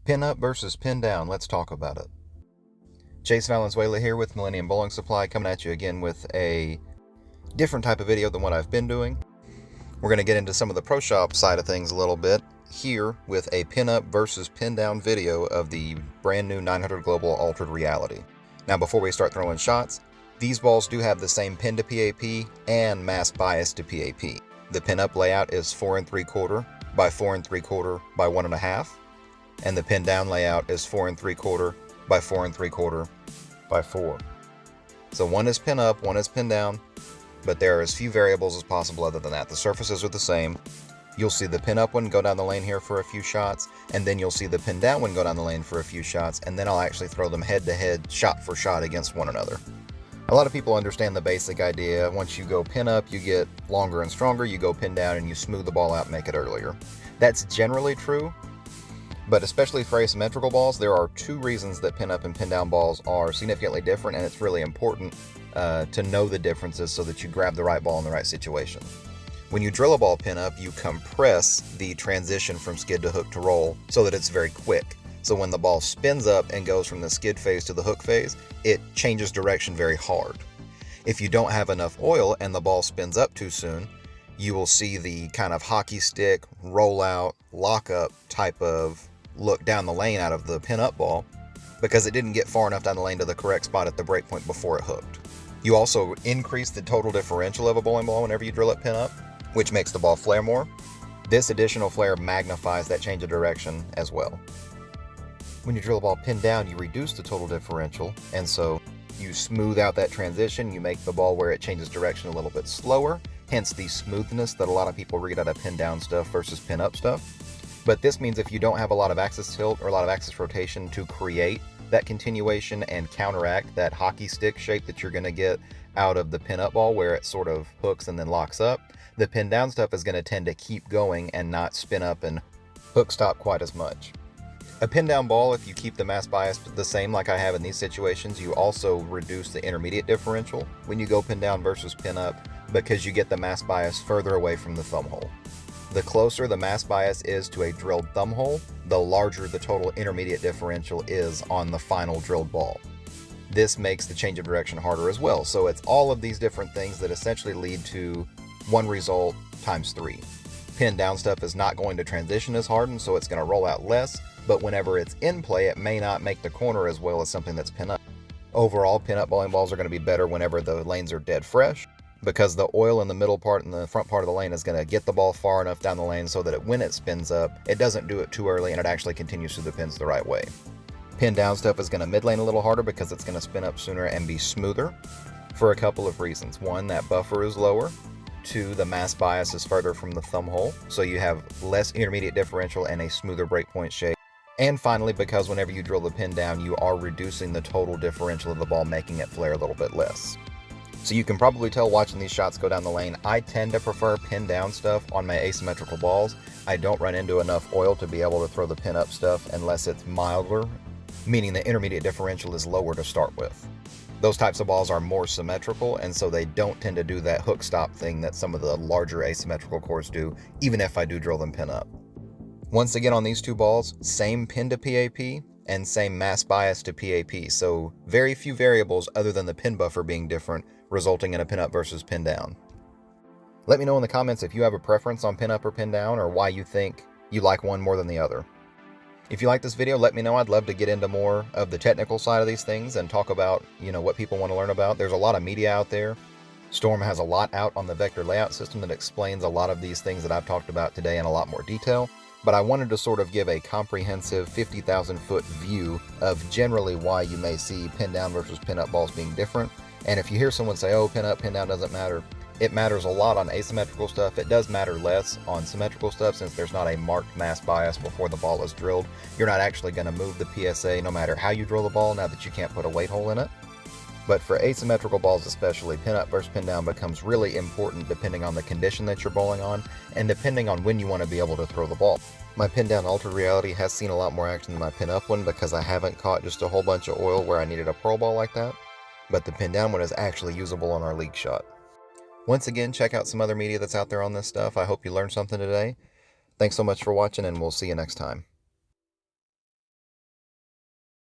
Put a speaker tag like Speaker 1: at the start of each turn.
Speaker 1: Pin up versus pin down, let's talk about it. Jason Valenzuela here with Millennium Bowling Supply, coming at you again with a different type of video than what I've been doing. We're going to get into some of the pro shop side of things a little bit here with a pin up versus pin down video of the brand new 900 Global Altered Reality. Now before we start throwing shots, these balls do have the same pin to PAP and mass bias to PAP. The pin up layout is 4 3/4 by 4 3/4 by 1.5. And the pin down layout is 4 3/4 by 4 3/4 by 4. So one is pin up, one is pin down, but there are as few variables as possible other than that. The surfaces are the same. You'll see the pin up one go down the lane here for a few shots, and then you'll see the pin down one go down the lane for a few shots, and then I'll actually throw them head to head, shot for shot against one another. A lot of people understand the basic idea. Once you go pin up, you get longer and stronger. You go pin down and you smooth the ball out and make it earlier. That's generally true. But especially for asymmetrical balls, there are two reasons that pin up and pin down balls are significantly different, and it's really important to know the differences so that you grab the right ball in the right situation. When you drill a ball pin up, you compress the transition from skid to hook to roll so that it's very quick. So when the ball spins up and goes from the skid phase to the hook phase, it changes direction very hard. If you don't have enough oil and the ball spins up too soon, you will see the kind of hockey stick, roll out, lock up type of look down the lane out of the pin up ball because it didn't get far enough down the lane to the correct spot at the break point before it hooked. You also increase the total differential of a bowling ball whenever you drill it pin up, which makes the ball flare more. This additional flare magnifies that change of direction as well. When you drill a ball pin down, you reduce the total differential, and so you smooth out that transition. You make the ball where it changes direction a little bit slower, hence the smoothness that a lot of people read out of pin down stuff versus pin up stuff. But this means if you don't have a lot of axis tilt or a lot of axis rotation to create that continuation and counteract that hockey stick shape that you're going to get out of the pin up ball where it sort of hooks and then locks up, the pin down stuff is going to tend to keep going and not spin up and hook stop quite as much. A pin down ball, if you keep the mass bias the same like I have in these situations, you also reduce the intermediate differential when you go pin down versus pin up because you get the mass bias further away from the thumb hole. The closer the mass bias is to a drilled thumb hole, the larger the total intermediate differential is on the final drilled ball. This makes the change of direction harder as well. So it's all of these different things that essentially lead to one result times 3. Pin down stuff is not going to transition as hard, and so it's going to roll out less, but whenever it's in play, it may not make the corner as well as something that's pin up. Overall, pin up bowling balls are going to be better whenever the lanes are dead fresh, because the oil in the middle part and the front part of the lane is going to get the ball far enough down the lane so that when it spins up, it doesn't do it too early and it actually continues through the pins the right way. Pin down stuff is going to mid lane a little harder because it's going to spin up sooner and be smoother for a couple of reasons. One, that buffer is lower. 2, the mass bias is further from the thumb hole, so you have less intermediate differential and a smoother breakpoint shape. And finally, because whenever you drill the pin down, you are reducing the total differential of the ball, making it flare a little bit less. So you can probably tell watching these shots go down the lane, I tend to prefer pin down stuff on my asymmetrical balls. I don't run into enough oil to be able to throw the pin up stuff unless it's milder, meaning the intermediate differential is lower to start with. Those types of balls are more symmetrical, and so they don't tend to do that hook stop thing that some of the larger asymmetrical cores do, even if I do drill them pin up. Once again on these two balls, same pin to PAP and same mass bias to PAP, so very few variables other than the pin buffer being different, resulting in a pin up versus pin down. Let me know in the comments if you have a preference on pin up or pin down, or why you think you like one more than the other. If you like this video, let me know. I'd love to get into more of the technical side of these things and talk about, what people want to learn about. There's a lot of media out there. Storm has a lot out on the vector layout system that explains a lot of these things that I've talked about today in a lot more detail. But I wanted to sort of give a comprehensive 50,000 foot view of generally why you may see pin down versus pin up balls being different. And if you hear someone say, oh, pin up, pin down doesn't matter, it matters a lot on asymmetrical stuff. It does matter less on symmetrical stuff since there's not a marked mass bias before the ball is drilled. You're not actually going to move the PSA no matter how you drill the ball now that you can't put a weight hole in it. But for asymmetrical balls especially, pin up versus pin down becomes really important depending on the condition that you're bowling on and depending on when you want to be able to throw the ball. My pin down Altered Reality has seen a lot more action than my pin up one because I haven't caught just a whole bunch of oil where I needed a pearl ball like that. But the pin down one is actually usable on our league shot. Once again, check out some other media that's out there on this stuff. I hope you learned something today. Thanks so much for watching, and we'll see you next time.